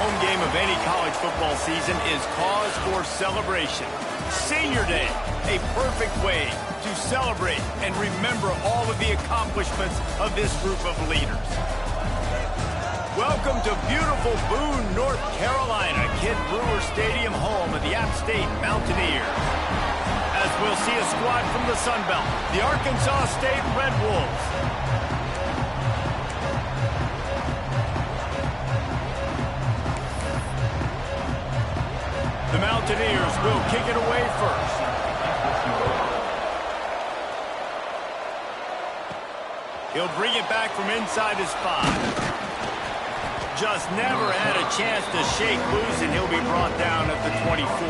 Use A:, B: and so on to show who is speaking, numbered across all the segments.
A: home game of any college football season is cause for celebration. Senior Day, a perfect way to celebrate and remember all of the accomplishments of this group of leaders. Welcome to beautiful Boone, North Carolina, Kid Brewer Stadium, home of the Ark St Mountaineers. As we'll see a squad from the Sun Belt, the Arkansas State Red Wolves. The Mountaineers will kick it away first. He'll bring it back from inside his 5. Just never had a chance to shake loose, and he'll be brought down at the 24.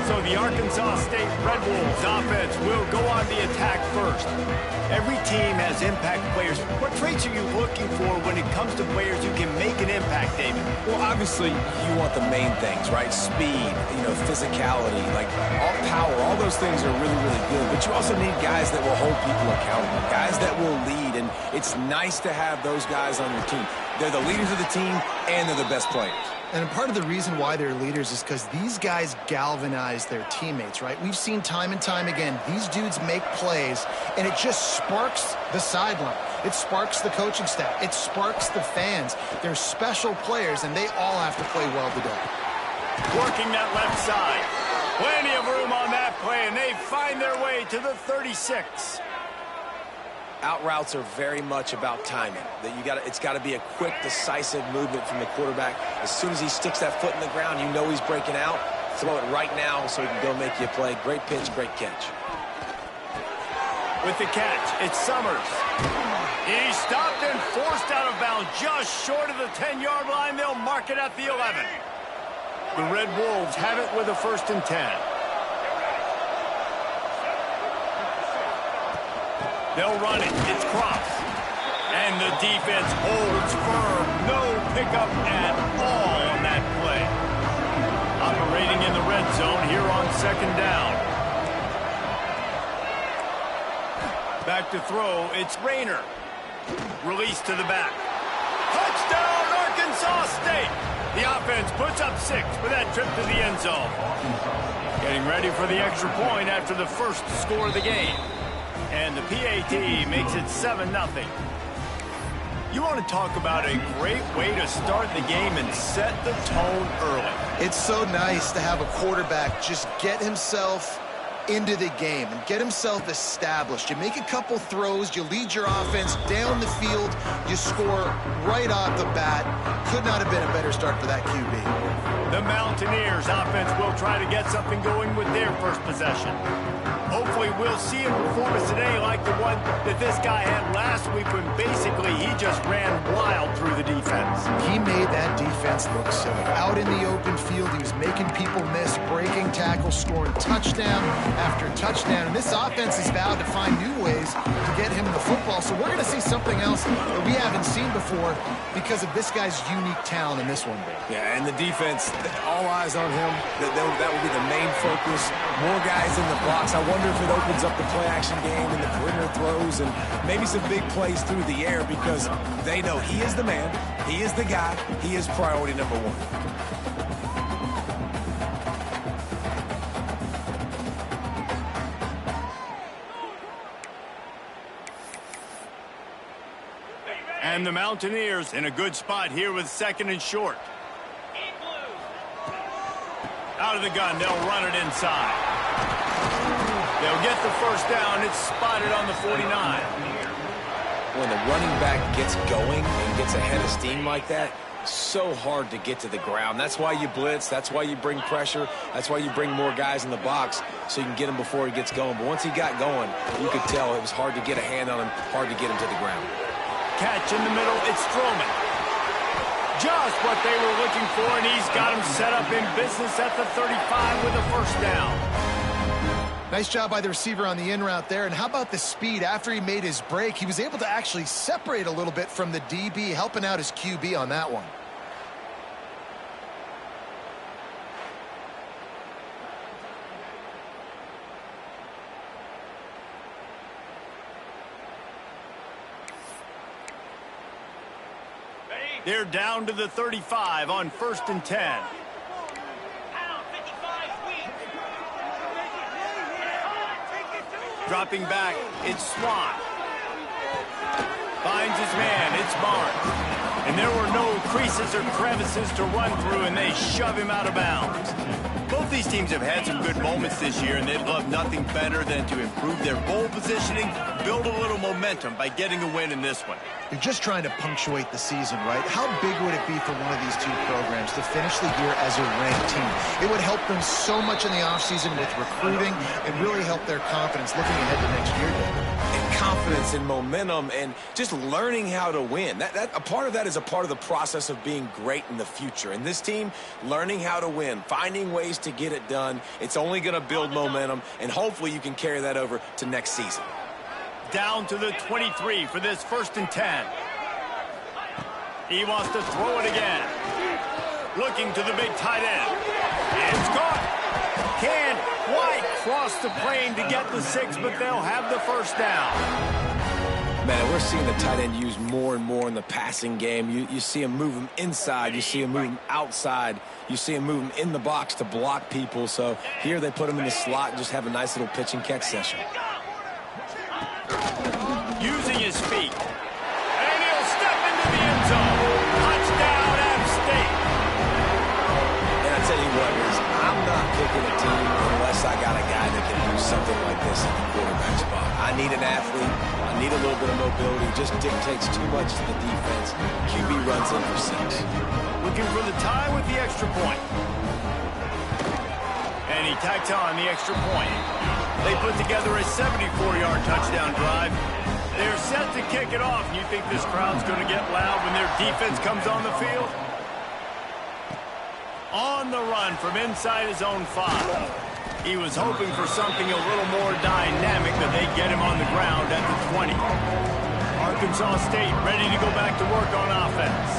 A: So the Arkansas State Red Wolves offense will go on the attack first. Every team has impact players. What traits are you looking for when it comes to players who can make an impact, David?
B: Well, obviously, you want the main things, right? Speed, physicality, like all power, all those things are really, really good. But you also need guys that will hold people accountable, guys that will lead, and it's nice to have those guys on your team. They're the leaders of the team, and they're the best players.
C: And part of the reason why they're leaders is because these guys galvanize their teammates, right? We've seen time and time again, these dudes make plays, and it just sparks the sideline. It sparks the coaching staff. It sparks the fans. They're special players, and they all have to play well today.
A: Working that left side. Plenty of room on that play, and they find their way to the 36.
B: Out routes are very much about timing. It's got to be a quick, decisive movement from the quarterback. As soon as he sticks that foot in the ground, you know he's breaking out. Throw it right now so he can go make you a play. Great pitch, great catch.
A: With the catch, it's Summers. He's stopped and forced out of bounds just short of the 10-yard line. They'll mark it at the 11. The Red Wolves have it with a 1st and 10. They'll run it. It's Cross. And the defense holds firm. No pickup at all on that play. Operating in the red zone here on 2nd down. Back to throw. It's Rayner. Release to the back. Touchdown, Arkansas State. The offense puts up 6 for that trip to the end zone. Getting ready for the extra point after the first score of the game. And the PAT makes it 7-0. You want to talk about a great way to start the game and set the tone early.
C: It's so nice to have a quarterback just get himself into the game and get himself established. You make a couple throws, you lead your offense down the field, you score right off the bat. Could not have been a better start for that QB.
A: The Mountaineers offense will try to get something going with their first possession. Hopefully we'll see a performance today like the one that this guy had last week when basically he just ran wild through the defense.
C: He made that defense look silly. Out in the open field, he was making people miss, breaking tackles, scoring touchdown after touchdown. And this offense is vowed to find new ways to get him the football. So we're going to see something else that we haven't seen before because of this guy's unique talent in this one.
B: Yeah, and the defense, all eyes on him. That will be the main focus. More guys in the box. I wonder if it opens up the play-action game and the perimeter throws and maybe some big plays through the air because they know he is the man, he is the guy, he is priority number 1.
A: And the Mountaineers in a good spot here with 2nd and short. Out of the gun, they'll run it inside. They'll get the 1st down. It's spotted on the 49.
B: When the running back gets going and gets ahead of steam like that, so hard to get to the ground. That's why you blitz. That's why you bring pressure. That's why you bring more guys in the box so you can get him before he gets going. But once he got going, you could tell it was hard to get a hand on him, hard to get him to the ground.
A: Catch in the middle. It's Stroman. Just what they were looking for, and he's got him set up in business at the 35 with a 1st down.
C: Nice job by the receiver on the in route there. And how about the speed? After he made his break, he was able to actually separate a little bit from the DB, helping out his QB on that one.
A: Ready? They're down to the 35 on 1st and 10. Dropping back, it's Swan. Finds his man, it's Barnes. And there were no creases or crevices to run through, and they shove him out of bounds. Both these teams have had some good moments this year, and they'd love nothing better than to improve their bowl positioning, build a little momentum by getting a win in this one.
C: You're just trying to punctuate the season, right? How big would it be for one of these two programs to finish the year as a ranked team? It would help them so much in the offseason with recruiting and really help their confidence looking ahead to next year, David.
B: And confidence and momentum and just learning how to win. A part of that is a part of the process of being great in the future. And this team, learning how to win, finding ways to get it done, it's only going to build momentum, and hopefully you can carry that over to next season.
A: Down to the 23 for this 1st and 10. He wants to throw it again. Looking to the big tight end. It's caught. Can't quite cross the plane to get the 6, but they'll have the first down.
B: Man, we're seeing the tight end used more and more in the passing game. You see him move him inside. You see him move him outside. You see him move him in the box to block people. So here they put him in the slot and just have a nice little pitch and catch session.
A: Using his feet. And he'll step into the end zone. Touchdown, Ark St.
B: And I tell you what, I'm not picking a team unless I got a guy that can do something like this in the quarterback spot. I need an athlete. I need a little bit of mobility. It just dictates too much to the defense. QB runs in for 6.
A: Looking for the tie with the extra point. And he tacks on the extra point. They put together a 74-yard touchdown drive. They're set to kick it off. You think this crowd's going to get loud when their defense comes on the field? On the run from inside his own 5. He was hoping for something a little more dynamic, that they'd get him on the ground at the 20. Arkansas State ready to go back to work on offense.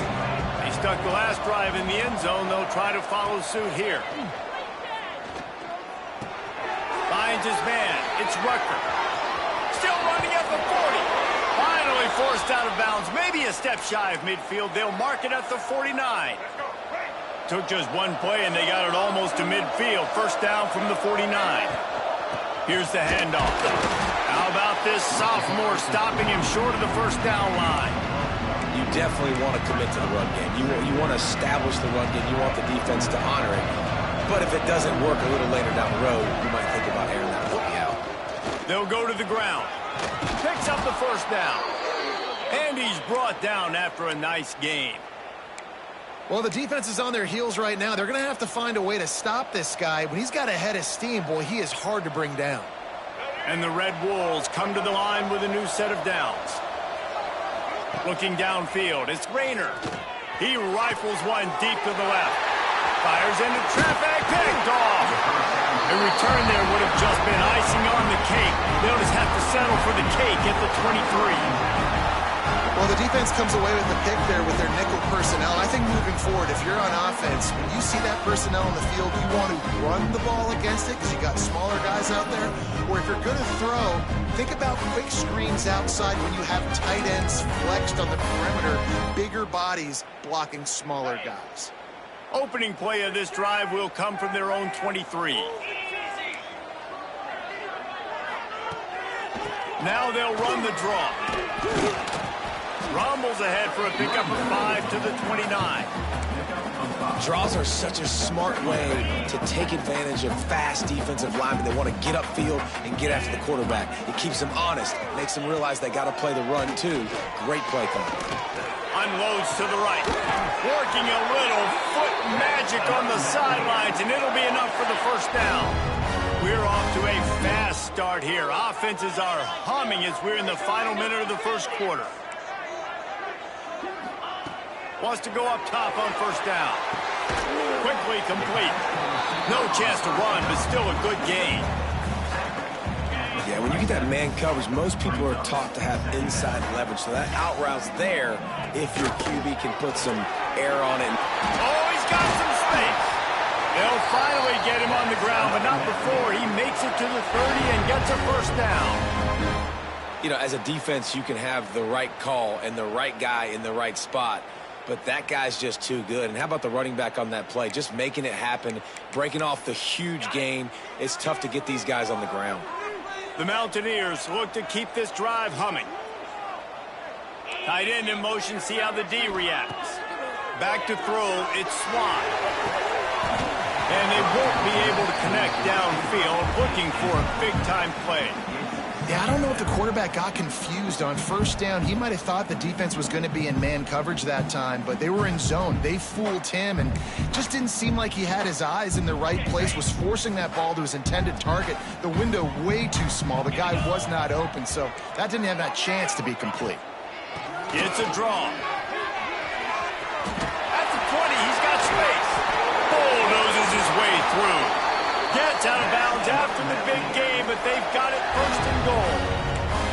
A: They stuck the last drive in the end zone. They'll try to follow suit here. Finds his man. It's Rucker. Still running at the 40. Finally forced out of bounds. Maybe a step shy of midfield. They'll mark it at the 49. Took just one play, and they got it almost to midfield. First down from the 49. Here's the handoff. How about this sophomore stopping him short of the first down line?
B: You definitely want to commit to the run game. You want to establish the run game. You want the defense to honor it. But if it doesn't work a little later down the road, you might think about airing that puppy out.
A: They'll go to the ground. Picks up the first down. And he's brought down after a nice game.
C: Well, the defense is on their heels right now. They're going to have to find a way to stop this guy. When he's got a head of steam, boy, he is hard to bring down.
A: And the Red Wolves come to the line with a new set of downs. Looking downfield, it's Rayner. He rifles one deep to the left. Fires into traffic, picked off. A return there would have just been icing on the cake. They'll just have to settle for the cake at the 23.
C: Well, the defense comes away with the pick there with their nickel personnel. I think moving forward, if you're on offense, when you see that personnel in the field, you want to run the ball against it because you got smaller guys out there. Or if you're going to throw, think about quick screens outside when you have tight ends flexed on the perimeter, bigger bodies blocking smaller guys.
A: Opening play of this drive will come from their own 23. Now they'll run the draw. Rumbles ahead for a pickup of 5 to the 29.
B: Draws are such a smart way to take advantage of fast defensive linemen. They want to get upfield and get after the quarterback. It keeps them honest, makes them realize they got to play the run too. Great play call.
A: Unloads to the right. Working a little foot magic on the sidelines, and it'll be enough for the first down. We're off to a fast start here. Offenses are humming as we're in the final minute of the first quarter. Wants to go up top on first down. Quickly complete. No chance to run, but still a good gain.
B: Yeah, when you get that man coverage, most people are taught to have inside leverage. So that out route's there if your QB can put some air on it.
A: Oh, he's got some space. They'll finally get him on the ground, but not before he makes it to the 30 and gets a first down. You know,
B: as a defense, you can have the right call and the right guy in the right spot. but that guy's just too good. And how about the running back on that play? Just making it happen, breaking off the huge gain. It's tough to get these guys on the ground.
A: The Mountaineers look to keep this drive humming. Tight end in motion, see how the D reacts. Back to throw, it's Swan. And they won't be able to connect downfield, looking for a big-time play.
C: Yeah, I don't know if the quarterback got confused on first down. He might have thought the defense was going to be in man coverage that time, but they were in zone. They fooled him and just didn't seem like he had his eyes in the right place, was forcing that ball to his intended target. The window way too small. The guy was not open, so that didn't have that chance to be complete.
A: It's a draw. At the 20, he's got space. Bulldozes his way through. Gets out of bounds after the big game, but they've got it first and goal.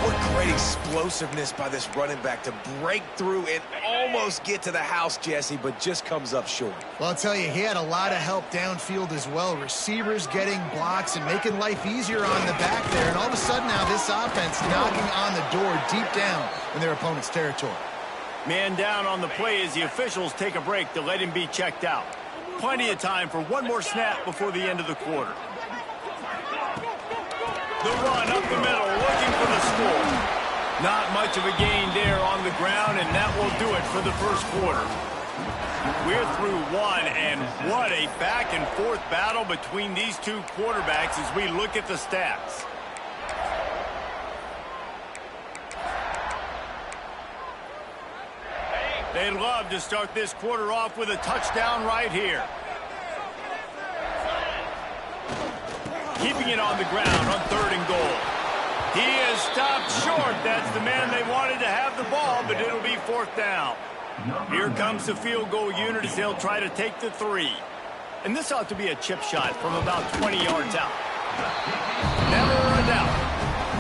B: What great explosiveness by this running back to break through and almost get to the house, Jesse, but just comes up short.
C: Well, I'll tell you, he had a lot of help downfield as well. Receivers getting blocks and making life easier on the back there. And all of a sudden now this offense knocking on the door deep down in their opponent's territory.
A: Man down on the play as the officials take a break to let him be checked out. Plenty of time for one more snap before the end of the quarter. The run up the middle, looking for the score. Not much of a gain there on the ground, and that will do it for the first quarter. We're through one, and what a back-and-forth battle between these two quarterbacks as we look at the stats. They'd love to start this quarter off with a touchdown right here. Keeping it on the ground on 3rd and goal. He is stopped short. That's the man they wanted to have the ball, but it'll be 4th down. Here comes the field goal unit as they'll try to take the 3. And this ought to be a chip shot from about 20 yards out. Never a doubt.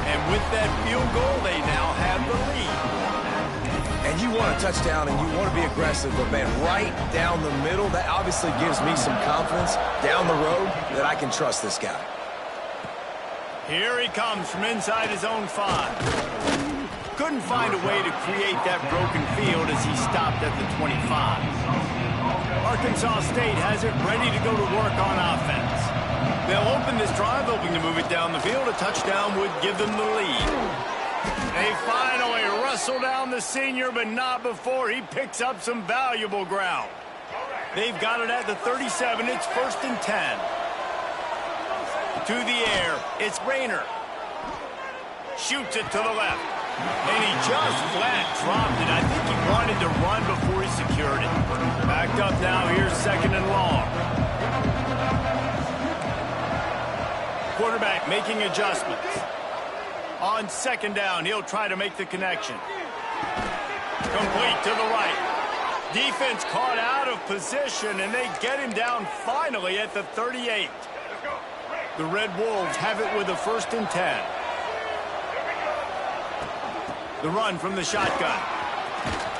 A: And with that field goal, they now have the lead.
B: And you want a touchdown and you want to be aggressive, but man, right down the middle, that obviously gives me some confidence down the road that I can trust this guy.
A: Here he comes from inside his own 5. Couldn't find a way to create that broken field as he stopped at the 25. Arkansas State has it ready to go to work on offense. They'll open this drive, hoping to move it down the field. A touchdown would give them the lead. They finally wrestle down the senior, but not before he picks up some valuable ground. They've got it at the 37. It's 1st and 10. To the air, it's Rayner. Shoots it to the left. And he just flat dropped it. I think he wanted to run before he secured it. Backed up now, here's 2nd and long. Quarterback making adjustments. On 2nd down, he'll try to make the connection. Complete to the right. Defense caught out of position, and they get him down finally at the 38. The Red Wolves have it with a 1st and 10. The run from the shotgun.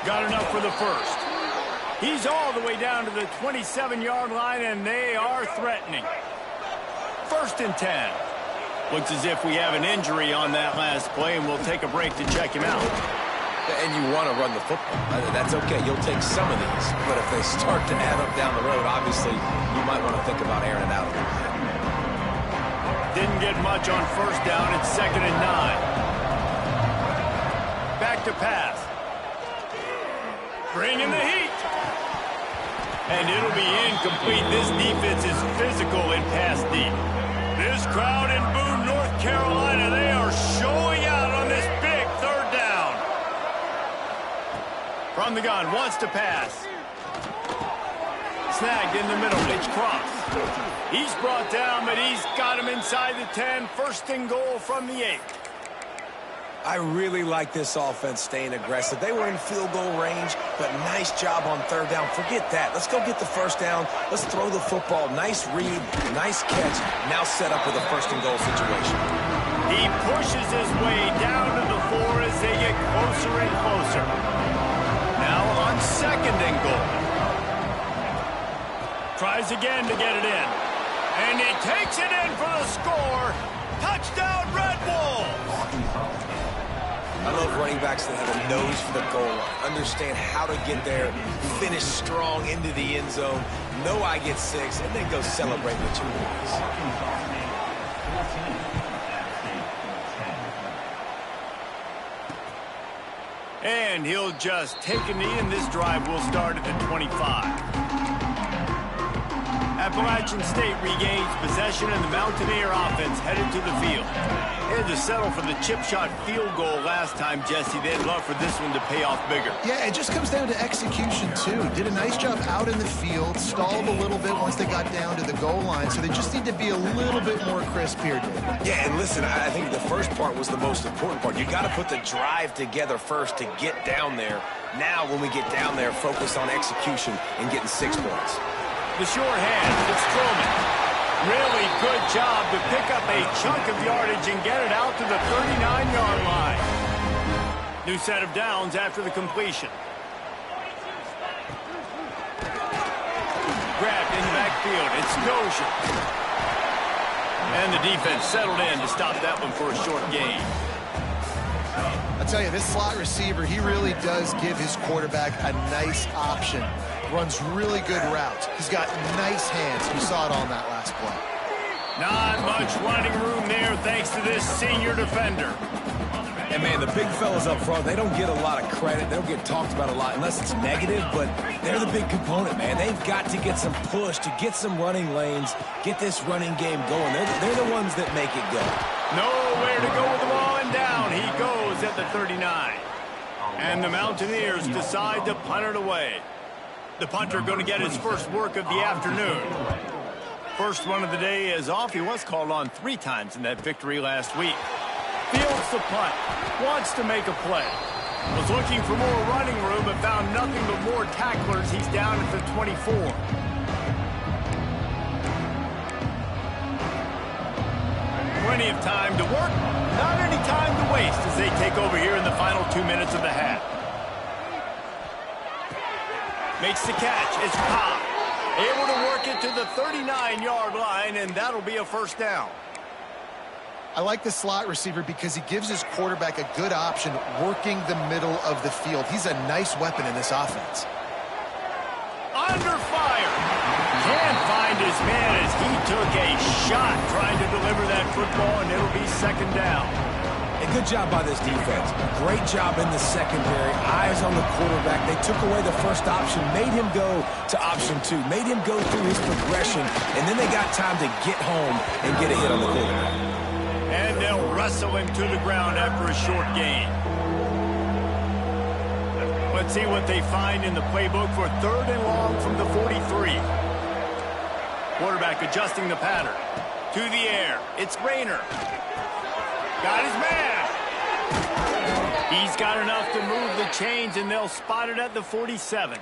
A: Got enough for the 1st. He's all the way down to the 27-yard line, and they are threatening. 1st and 10. Looks as if we have an injury on that last play, and we'll take a break to check him out.
B: And you want to run the football. That's okay. You'll take some of these. But if they start to add up down the road, obviously, you might want to think about airing it out a little bit.
A: Didn't get much on 1st down. It's 2nd and 9. Back to pass. Bringing the heat. And it'll be incomplete. This defense is physical in pass deep. This crowd in Boone, North Carolina, they are showing out on this big 3rd down. From the gun, wants to pass. Snagged in the middle, it's cross. He's brought down, but he's got him inside the 10. 1st and goal from the 8.
B: I really like this offense staying aggressive. They were in field goal range, but nice job on 3rd down. Forget that. Let's go get the 1st down. Let's throw the football. Nice read, nice catch. Now set up with a 1st and goal situation.
A: He pushes his way down to the 4 as they get closer and closer. Now on 2nd and goal. Tries again to get it in. And he takes it in for the score. Touchdown, Red Wolves!
B: I love running backs that have a nose for the goal line, understand how to get there, finish strong into the end zone, know I get 6, and then go celebrate with 2 points.
A: And he'll just take a knee, and this drive will start at the 25. Appalachian State regains possession, and the Mountaineer offense headed to the field. They had to settle for the chip shot field goal last time, Jesse. They'd love for this one to pay off bigger.
C: Yeah, it just comes down to execution, too. Did a nice job out in the field, stalled a little bit once they got down to the goal line, so they just need to be a little bit more crisp here, David.
B: Yeah, and listen, I think the first part was the most important part. You got to put the drive together first to get down there. Now, when we get down there, focus on execution and getting 6 points.
A: The short hand, it's Strowman. Really good job to pick up a chunk of yardage and get it out to the 39-yard line. New set of downs after the completion. Grabbed in the backfield, it's Dozier. And the defense settled in to stop that one for a short gain.
C: I'll tell you, this slot receiver, he really does give his quarterback a nice option. Runs really good routes. He's got nice hands. We saw it on that last play.
A: Not much running room there thanks to this senior defender.
B: And, man, the big fellas up front, they don't get a lot of credit. They don't get talked about a lot unless it's negative, but they're the big component, man. They've got to get some push, to get some running lanes, get this running game going. They're the ones that make it go.
A: Nowhere to go with the ball, and down he goes at the 39. And the Mountaineers decide to punt it away. The punter going to get his first work of the afternoon. First one of the day is off. He was called on 3 times in that victory last week. Fields the punt. Wants to make a play. Was looking for more running room but found nothing but more tacklers. He's down at the 24. Plenty of time to work. Not any time to waste as they take over here in the final 2 minutes of the half. Makes the catch. It's Cobb. Able to work it to the 39-yard line, and that'll be a first down.
C: I like the slot receiver because he gives his quarterback a good option working the middle of the field. He's a nice weapon in this offense.
A: Under fire. Can't find his man as he took a shot trying to deliver that football, and it'll be second down.
B: A good job by this defense. Great job in the secondary. Eyes on the quarterback. They took away the first option, made him go to option 2, made him go through his progression, and then they got time to get home and get a hit on the quarterback.
A: And they'll wrestle him to the ground after a short gain. Let's see what they find in the playbook for 3rd and long from the 43. Quarterback adjusting the pattern. To the air. It's Rayner. Got his man. He's got enough to move the chains, and they'll spot it at the 47.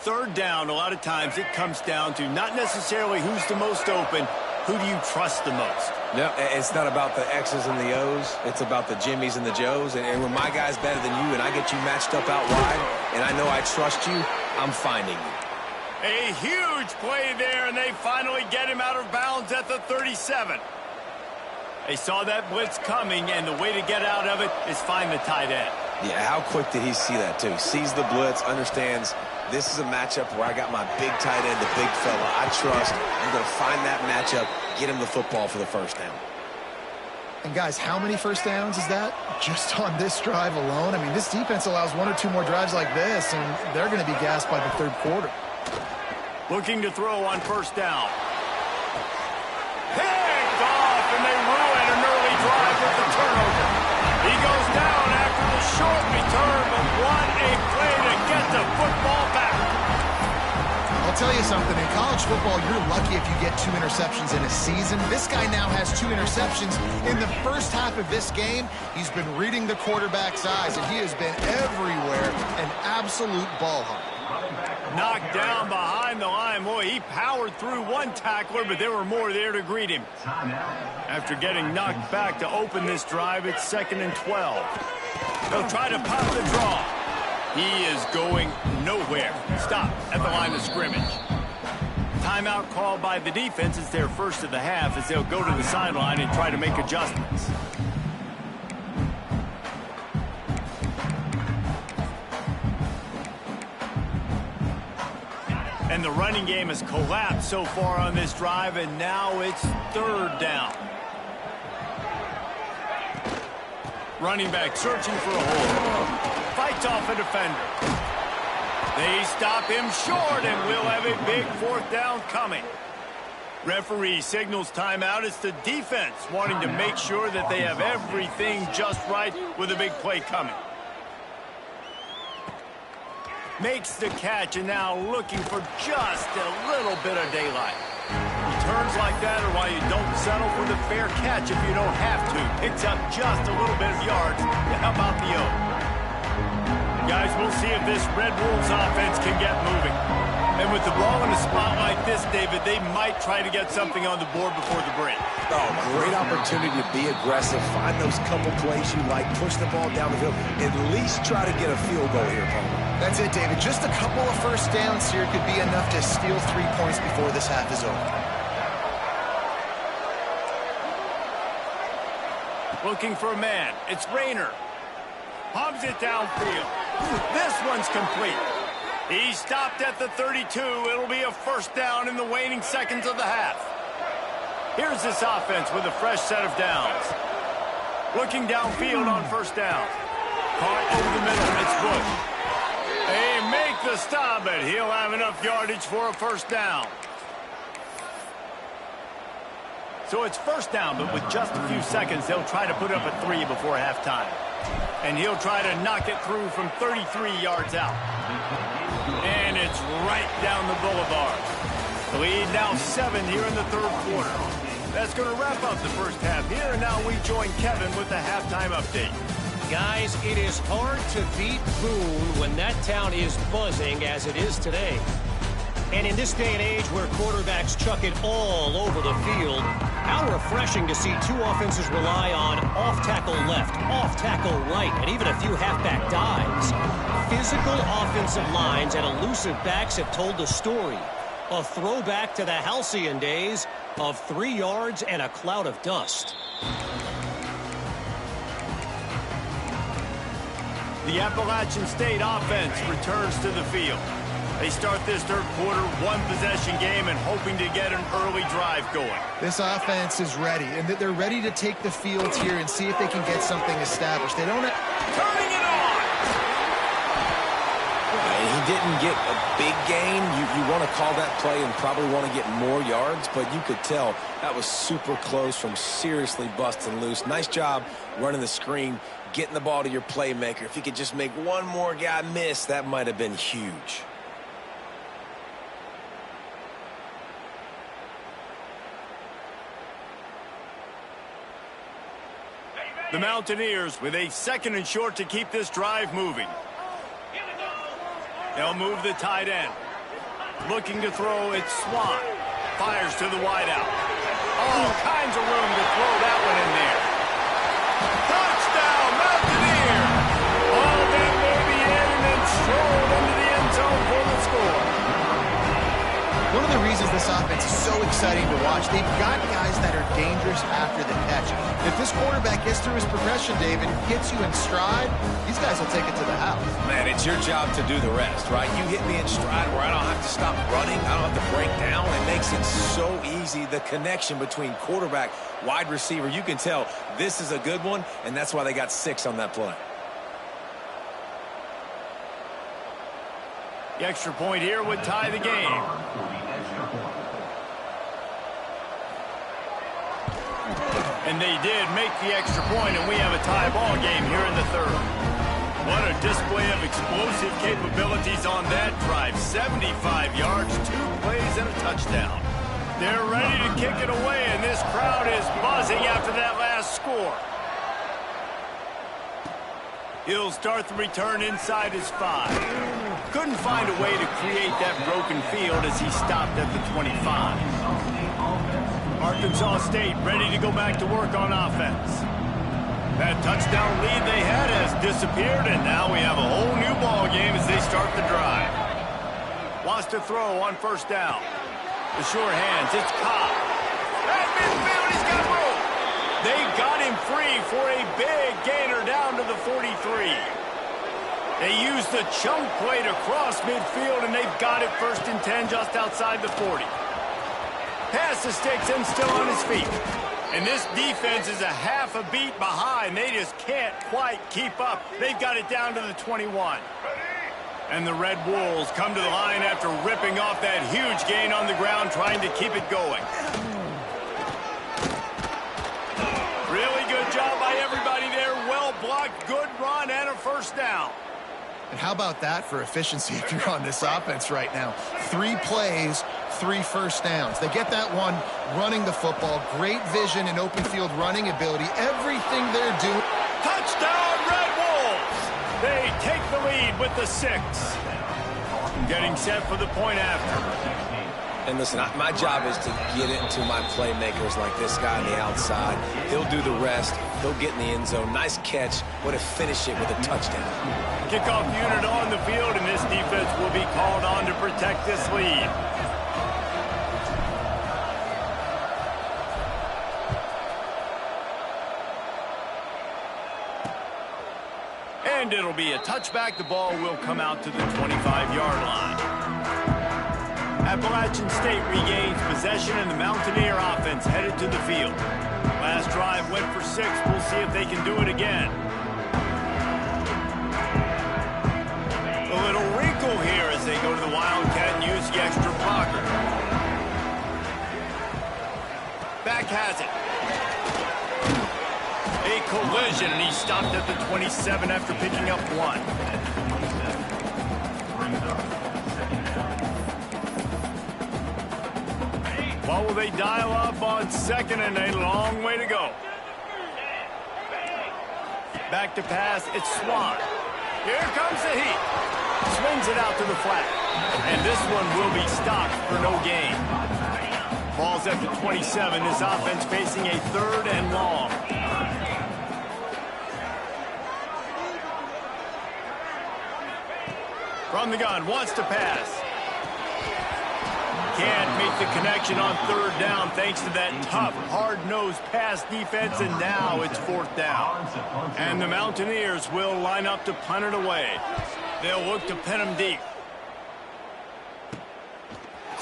A: 3rd down, a lot of times it comes down to not necessarily who's the most open, who do you trust the most?
B: No, it's not about the X's and the O's. It's about the Jimmies and the Joes. And when my guy's better than you and I get you matched up out wide and I know I trust you, I'm finding you.
A: A huge play there, and they finally get him out of bounds at the 37. They saw that blitz coming, and the way to get out of it is find the tight end.
B: Yeah, how quick did he see that, too? Sees the blitz, understands this is a matchup where I got my big tight end, the big fella I trust. I'm going to find that matchup, get him the football for the first down.
C: And, guys, how many first downs is that just on this drive alone? I mean, this defense allows 1 or 2 more drives like this, and they're going to be gassed by the 3rd quarter.
A: Looking to throw on first down. Picked off, and they ruin an early drive with the turnover. He goes down after the short return, but what a play to get the football back.
C: I'll tell you something. In college football, you're lucky if you get 2 interceptions in a season. This guy now has 2 interceptions in the first half of this game. He's been reading the quarterback's eyes, and he has been everywhere, an absolute ball hawk.
A: Knocked down behind the line. Boy, he powered through one tackler, but there were more there to greet him. After getting knocked back to open this drive, it's 2nd and 12. They'll try to pop the draw. He is going nowhere. Stop at the line of scrimmage. Timeout called by the defense. It's their first of the half as they'll go to the sideline and try to make adjustments. And the running game has collapsed so far on this drive, and now it's 3rd down. Running back searching for a hole. Fights off a defender. They stop him short, and we'll have a big 4th down coming. Referee signals timeout. It's the defense wanting to make sure that they have everything just right with a big play coming. Makes the catch, and now looking for just a little bit of daylight. Returns like that are why you don't settle for the fair catch if you don't have to. Picks up just a little bit of yards to help out the O. Guys, we'll see if this Red Wolves offense can get moving. And with the ball in a spot like this, David, they might try to get something on the board before the break.
B: Oh, great opportunity to be aggressive. Find those couple plays you like. Push the ball down the field. At least try to get a field goal here, Palmer.
C: That's it, David. Just a couple of first downs here could be enough to steal 3 points before this half is over.
A: Looking for a man. It's Rayner. Pumps it downfield. This one's complete. He stopped at the 32. It'll be a 1st down in the waning seconds of the half. Here's this offense with a fresh set of downs. Looking downfield on 1st down. Caught over the middle. It's Bush. They make the stop, but he'll have enough yardage for a 1st down. So it's 1st down, but with just a few seconds, they'll try to put up a 3 before halftime. And he'll try to knock it through from 33 yards out. And it's right down the boulevard. The lead now 7 here in the 3rd quarter. That's going to wrap up the first half here, and now we join Kevin with the halftime update.
D: Guys, it is hard to beat Boone when that town is buzzing as it is today. And in this day and age where quarterbacks chuck it all over the field, how refreshing to see 2 offenses rely on off-tackle left, off-tackle right, and even a few halfback dives. Physical offensive lines and elusive backs have told the story. A throwback to the halcyon days of 3 yards and a cloud of dust.
A: The Appalachian State offense returns to the field. They start this 3rd quarter 1-possession game and hoping to get an early drive going.
C: This offense is ready, and they're ready to take the field here and see if they can get something established. They don't...
A: Turning it on!
B: He didn't get a big gain. You want to call that play and probably want to get more yards, but you could tell that was super close from seriously busting loose. Nice job running the screen, getting the ball to your playmaker. If he could just make one more guy miss, that might have been huge.
A: The Mountaineers with a 2nd and short to keep this drive moving. They'll move the tight end. Looking to throw, it's Swan. Fires to the wideout. All kinds of room to throw that one in there. Touchdown, Mountaineer! All that baby in and then strolled into the end zone for the score.
C: One of the reasons this offense is so exciting to watch, they've got guys that are dangerous after the catch. If this quarterback gets through his progression, David, gets you in stride, these guys will take it to the house.
B: Man, it's your job to do the rest, right? You hit me in stride where I don't have to stop running. I don't have to break down. It makes it so easy. The connection between quarterback, wide receiver, you can tell this is a good one, and that's why they got 6 on that play.
A: The extra point here would tie the game. And they did make the extra point, and we have a tie ball game here in the 3rd. What a display of explosive capabilities on that drive. 75 yards, 2 plays, and a touchdown. They're ready to kick it away, and this crowd is buzzing after that last score. He'll start the return inside his 5. Couldn't find a way to create that broken field as he stopped at the 25. Arkansas State ready to go back to work on offense. That touchdown lead they had has disappeared, and now we have a whole new ball game as they start the drive. Wants to throw on 1st down. The sure hands, it's Cobb. At midfield, he's got room. They got him free for a big gainer down to the 43. They use the chunk play to cross midfield, and they've got it 1st and 10 just outside the 40. Pass the sticks and still on his feet. And this defense is a half a beat behind. They just can't quite keep up. They've got it down to the 21. And the Red Wolves come to the line after ripping off that huge gain on the ground, trying to keep it going. Really good job by everybody there. Well blocked, good run, and a 1st down.
C: And how about that for efficiency if you're on this offense right now? 3 plays, 3 1st downs. They get that one running the football. Great vision and open field running ability. Everything they're doing.
A: Touchdown, Red Wolves! They take the lead with the 6. Getting set for the point after.
B: And listen, my job is to get it to my playmakers like this guy on the outside. He'll do the rest. He'll get in the end zone. Nice catch. Way to finish it with a touchdown.
A: Kickoff unit on the field, and this defense will be called on to protect this lead. And it'll be a touchback. The ball will come out to the 25-yard line. Appalachian State regains possession, and the Mountaineer offense headed to the field. Last drive went for 6. We'll see if they can do it again. A little wrinkle here as they go to the Wildcat and use the extra blocker. Back has it. A collision, and he stopped at the 27 after picking up 1. What will they dial up on 2nd and a long way to go? Back to pass, it's Swan. Here comes the heat. Swings it out to the flat. And this one will be stopped for no gain. Ball's at the 27. This offense facing a 3rd and long. From the gun, wants to pass. Can't make the connection on 3rd down thanks to that tough, hard-nosed pass defense, and now it's 4th down. And the Mountaineers will line up to punt it away. They'll look to pin him deep.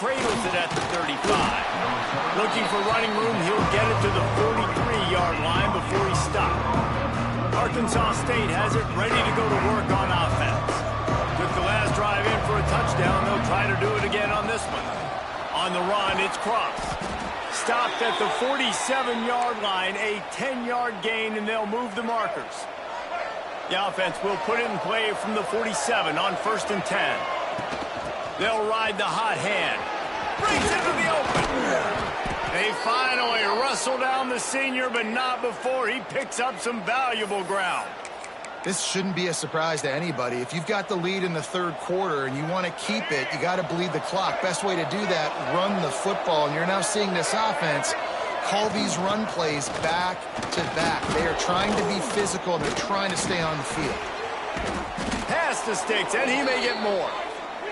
A: Cradles it at the 35. Looking for running room, he'll get it to the 43-yard line before he stopped. Arkansas State has it ready to go to work on offense. Took the last drive in for a touchdown. They'll try to do it again on this one. On the run, it's Cross. Stopped at the 47-yard line, a 10-yard gain, and they'll move the markers. The offense will put it in play from the 47 on 1st and 10. They'll ride the hot hand. Brings it to the open. They finally wrestle down the senior, but not before he picks up some valuable ground.
C: This shouldn't be a surprise to anybody. If you've got the lead in the 3rd quarter and you want to keep it, you got to bleed the clock. Best way to do that, run the football. And you're now seeing this offense call these run plays back to back. They are trying to be physical, and they're trying to stay on the field.
A: Pass the sticks, and he may get more.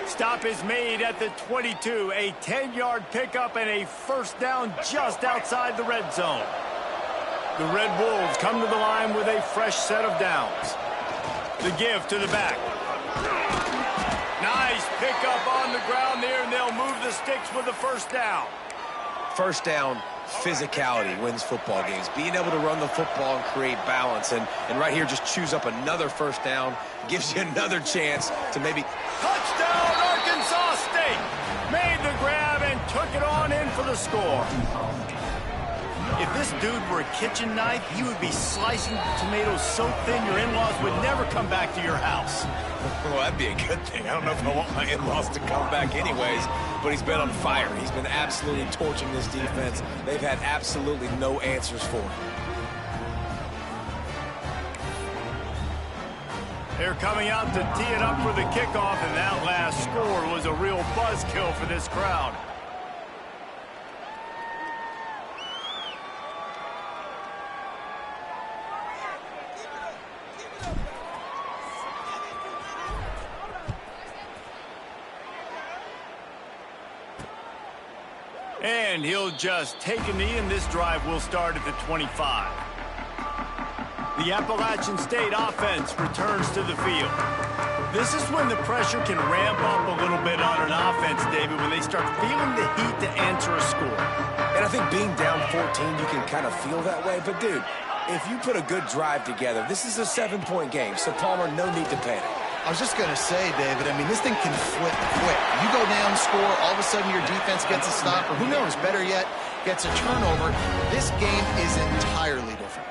A: Stop is made at the 22. A 10-yard pickup and a 1st down just outside the red zone. The Red Wolves come to the line with a fresh set of downs. The give to the back. Nice pickup on the ground there, and they'll move the sticks with the 1st down.
B: 1st down, physicality wins football games. Being able to run the football and create balance. And right here, just choose up another 1st down. Gives you another chance to maybe...
A: Touchdown, Arkansas State! Made the grab and took it on in for the score. If this dude were a kitchen knife, he would be slicing tomatoes so thin your in-laws would never come back to your house.
B: Well, that'd be a good thing. I don't know if I want my in-laws to come back anyways, but he's been on fire. He's been absolutely torching this defense. They've had absolutely no answers for him.
A: They're coming out to tee it up for the kickoff, and that last score was a real buzzkill for this crowd. And he'll just take a knee, and this drive will start at the 25. The Appalachian State offense returns to the field. This is when the pressure can ramp up a little bit on an offense, David, when they start feeling the heat to answer a score.
B: And I think being down 14, you can kind of feel that way. But, dude, if you put a good drive together, this is a 7-point game. So, Palmer, no need to panic.
C: I was just going to say, David, I mean, this thing can flip quick. You go down, score, all of a sudden your defense gets a stop, or who knows, better yet, gets a turnover. This game is entirely different.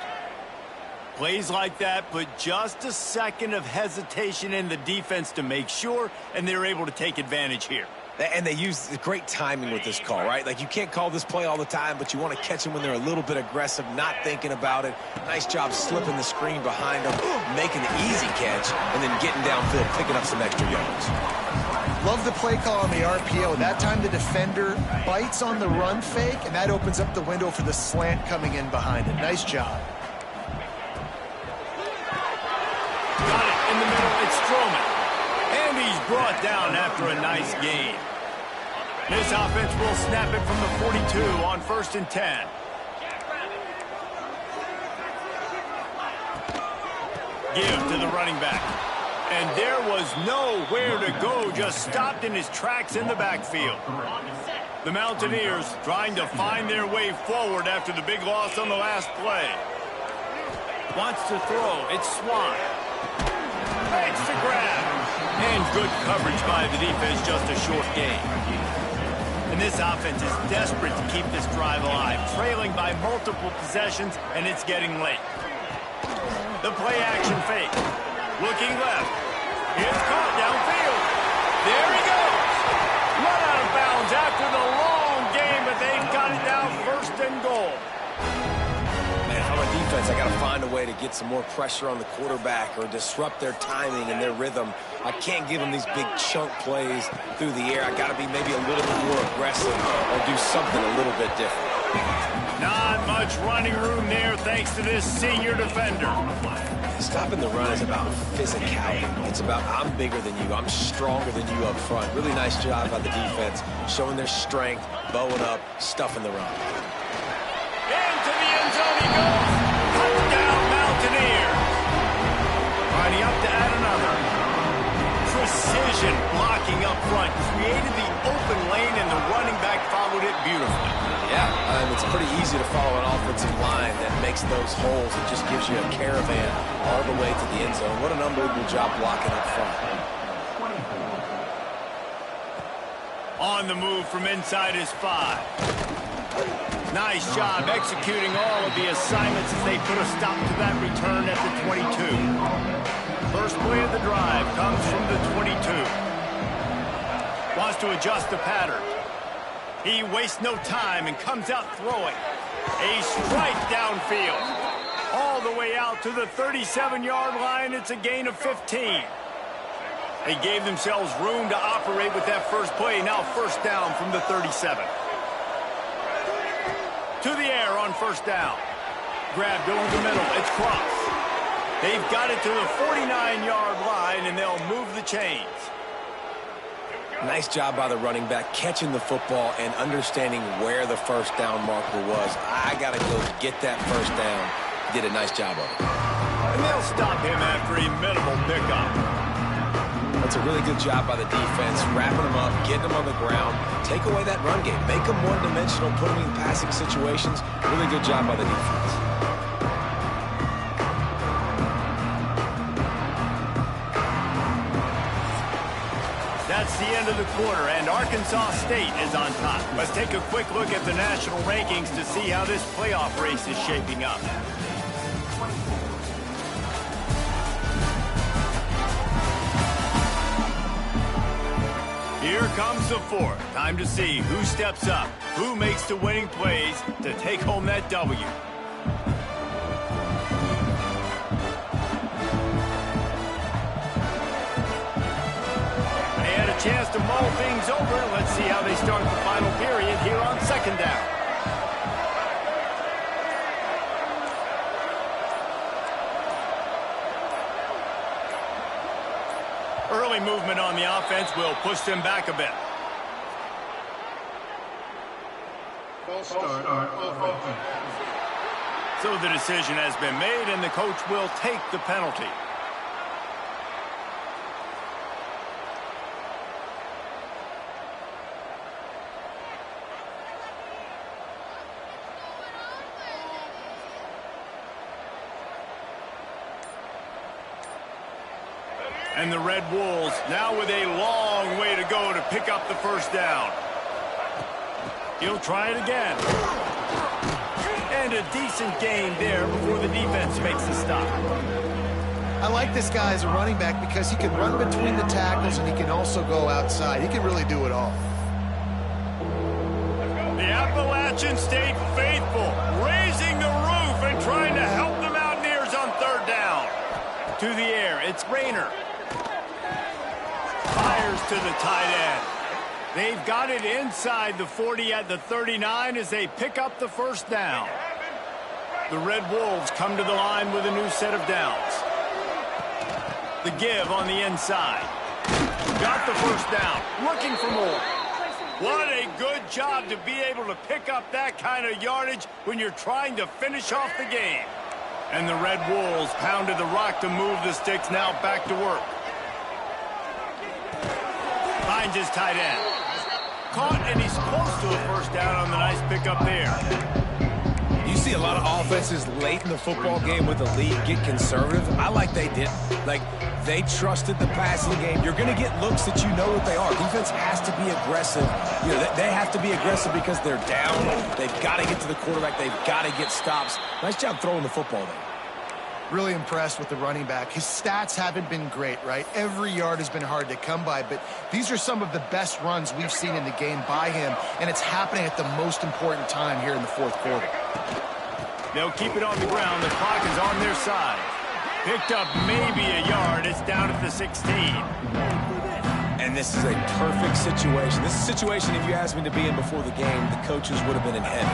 A: Plays like that put just a second of hesitation in the defense to make sure, and they're able to take advantage here.
B: And they use great timing with this call, right? Like, you can't call this play all the time, but you want to catch them when they're a little bit aggressive, not thinking about it. Nice job slipping the screen behind them, making the easy catch, and then getting downfield, picking up some extra yards.
C: Love the play call on the RPO. That time the defender bites on the run fake, and that opens up the window for the slant coming in behind it. Nice job.
A: Got it in the middle. It's Strowman. And he's brought down after a nice gain. This offense will snap it from the 42 on 1st and 10. Give to the running back. And there was nowhere to go, just stopped in his tracks in the backfield. The Mountaineers trying to find their way forward after the big loss on the last play. Wants to throw. It's Swan. Makes the grab. And good coverage by the defense, just a short gain. And this offense is desperate to keep this drive alive, trailing by multiple possessions, and it's getting late. The play-action fake. Looking left. It's caught downfield. There he goes. Run out of bounds after the long game, but they've got it down 1st and goal.
B: Man, if I'm a defense, I got to find a way to get some more pressure on the quarterback or disrupt their timing and their rhythm. I can't give them these big chunk plays through the air. I got to be maybe a little bit more aggressive or do something a little bit different.
A: Not much running room there thanks to this senior defender.
B: Stopping the run is about physicality. It's about I'm bigger than you. I'm stronger than you up front. Really nice job by the defense, showing their strength, bowing up, stuffing the run.
A: Into the end zone he goes. Touchdown Mountaineers. Riding up to add another. Precision blocking up front. Created the open lane and the running back followed it beautifully.
B: Yeah, it's pretty easy to follow an offensive line that makes those holes. It just gives you a caravan all the way to the end zone. What an unbelievable job blocking up front.
A: On the move from inside his 5. Nice job executing all of the assignments as they put a stop to that return at the 22. First play of the drive comes from the 22. Wants to adjust the pattern. He wastes no time and comes out throwing. A strike downfield. All the way out to the 37-yard line. It's a gain of 15. They gave themselves room to operate with that first play. Now 1st down from the 37. To the air on 1st down. Grabbed over the middle. It's Cross. They've got it to the 49-yard line, and they'll move the chains.
B: Nice job by the running back, catching the football and understanding where the 1st down marker was. I got to go get that 1st down. Did a nice job of it.
A: And they'll stop him after a minimal pickup.
B: That's a really good job by the defense, wrapping them up, getting them on the ground. Take away that run game. Make them one-dimensional, put them in passing situations. Really good job by the defense.
A: That's the end of the quarter, and Arkansas State is on top. Let's take a quick look at the national rankings to see how this playoff race is shaping up. Here comes the 4th. Time to see who steps up, who makes the winning plays to take home that W. Chance to mull things over. Let's see how they start the final period here on 2nd down. Early movement on the offense will push them back a bit. So the decision has been made, and the coach will take the penalty. And the Red Wolves now with a long way to go to pick up the first down. He'll try it again. And a decent gain there before the defense makes the stop.
C: I like this guy as a running back because he can run between the tackles and he can also go outside. He can really do it all.
A: The Appalachian State faithful raising the roof and trying to help the Mountaineers on third down. To the air, it's Rayner. Fires to the tight end. They've got it inside the 40 at the 39 as they pick up the first down. The Red Wolves come to the line with a new set of downs. The give on the inside. Got the first down. Looking for more. What a good job to be able to pick up that kind of yardage when you're trying to finish off the game. And the Red Wolves pounded the rock to move the sticks, now back to work. Finds his tight end. Caught, and he's close to a first down on the nice pickup there.
B: You see a lot of offenses late in the football game with the lead get conservative. I like they did. Like, they trusted the passing game. You're going to get looks that you know what they are. Defense has to be aggressive. You know, they have to be aggressive because they're down. They've got to get to the quarterback. They've got to get stops. Nice job throwing the football there.
C: Really impressed with the running back. His stats haven't been great, right? Every yard has been hard to come by, but these are some of the best runs we've seen in the game by him, and it's happening at the most important time here in the fourth quarter.
A: They'll keep it on the ground. The clock is on their side. Picked up maybe a yard. It's down at the 16.
B: And this is a perfect situation. This is a situation, if you asked me to be in before the game, the coaches would have been in heaven.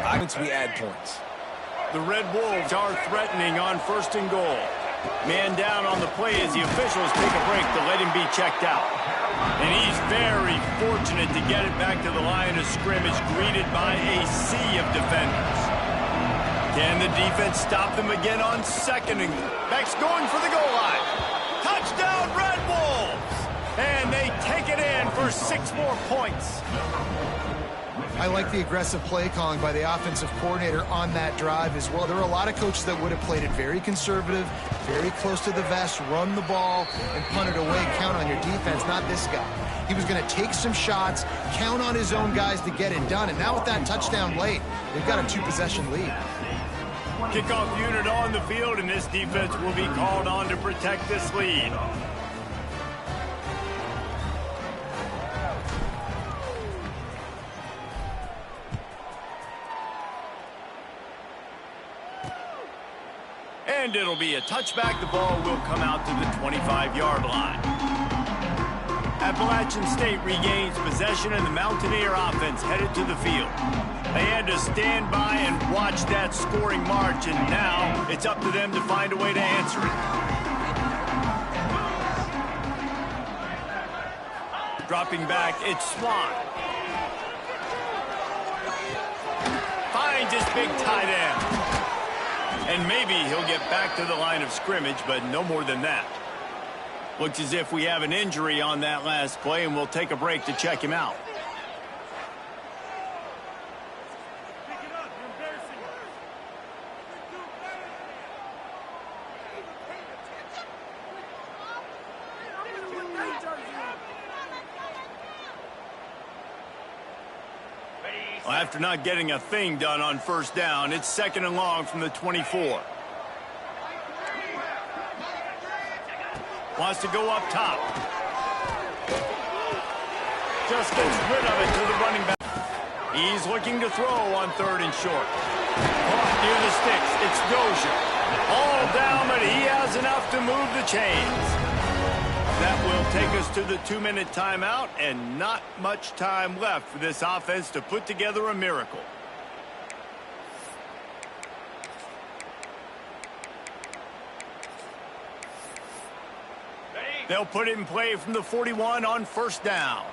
B: I think we add points.
A: The Red Wolves are threatening on first and goal. Man down on the play as the officials take a break to let him be checked out. And he's very fortunate to get it back to the line of scrimmage, greeted by a sea of defenders. Can the defense stop them again on second and Beck's going for the goal line. Touchdown, Red Wolves! And they take it in for 6 more points.
C: I like the aggressive play calling by the offensive coordinator on that drive as well. There were a lot of coaches that would have played it very conservative, very close to the vest, run the ball, and punt it away. Count on your defense, not this guy. He was going to take some shots, count on his own guys to get it done. And now with that touchdown late, they've got a 2-possession lead.
A: Kickoff unit on the field, and this defense will be called on to protect this lead. And it'll be a touchback. The ball will come out to the 25-yard line. Appalachian State regains possession, and the Mountaineer offense headed to the field. They had to stand by and watch that scoring march, and now it's up to them to find a way to answer it. Dropping back, it's Swan. Finds his big tight end. And maybe he'll get back to the line of scrimmage, but no more than that. Looks as if we have an injury on that last play, and we'll take a break to check him out. Well, after not getting a thing done on first down, it's second and long from the 24. Wants to go up top. Just gets rid of it to the running back. He's looking to throw on third and short. Caught near the sticks. It's Dozier. All down, but he has enough to move the chains. That will take us to the 2-minute timeout, and not much time left for this offense to put together a miracle. They'll put it in play from the 41 on first down.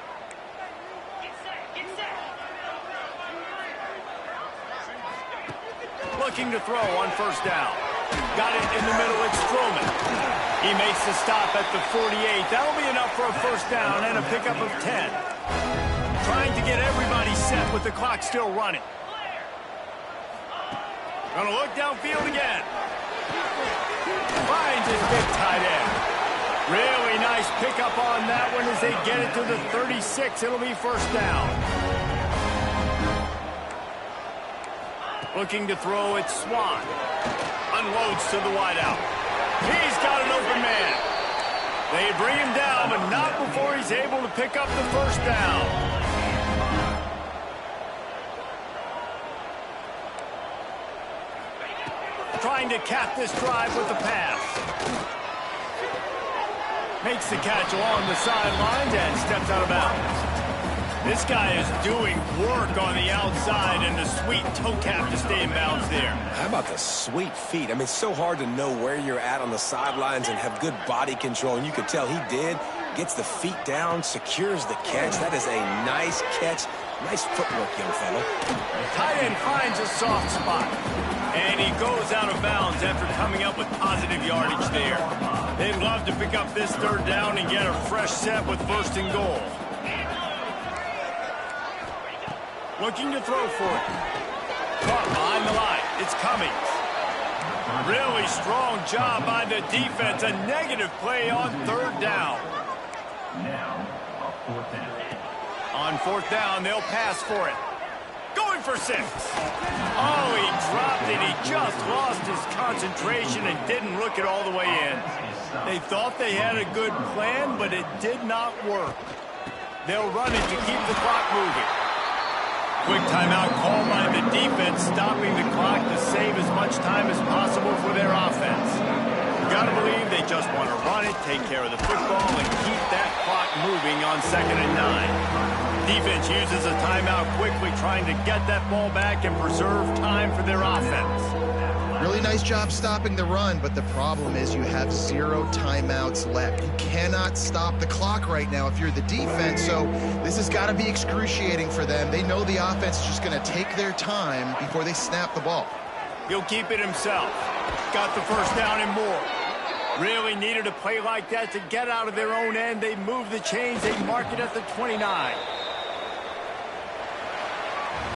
A: Looking to throw on first down. Got it in the middle, it's Stroman. He makes the stop at the 48. That'll be enough for a first down and a pickup of 10. Trying to get everybody set with the clock still running. Gonna look downfield again. Finds his big tight end. Really nice pickup on that one as they get it to the 36. It'll be first down. Looking to throw, it's Swan. Unloads to the wideout. He's got an open man. They bring him down, but not before he's able to pick up the first down. Trying to cap this drive with the pass. Makes the catch along the sidelines and steps out of bounds. This guy is doing work on the outside and the sweet toe cap to stay in bounds there.
B: How about the sweet feet? I mean, it's so hard to know where you're at on the sidelines and have good body control, and you could tell he did. Gets the feet down, secures the catch. That is a nice catch. Nice footwork, young fella.
A: Tight end finds a soft spot, and he goes out of bounds after coming up with positive yardage there. They'd love to pick up this third down and get a fresh set with first and goal. Looking to throw for it. Caught behind the line. It's Cummings. Really strong job by the defense. A negative play on third down. On fourth down, they'll pass for it. Going for 6. Oh, he dropped it. He just lost his concentration and didn't look it all the way in. They thought they had a good plan, but it did not work. They'll run it to keep the clock moving. Quick timeout call by the defense, stopping the clock to save as much time as possible for their offense. You gotta believe they just want to run it, take care of the football, and keep that clock moving on 2nd and 9. Defense uses a timeout quickly, trying to get that ball back and preserve time for their offense.
C: Really nice job stopping the run, but the problem is you have 0 timeouts left. You cannot stop the clock right now if you're the defense, so this has got to be excruciating for them. They know the offense is just going to take their time before they snap the ball.
A: He'll keep it himself. Got the first down and more. Really needed a play like that to get out of their own end. They move the chains. They mark it at the 29.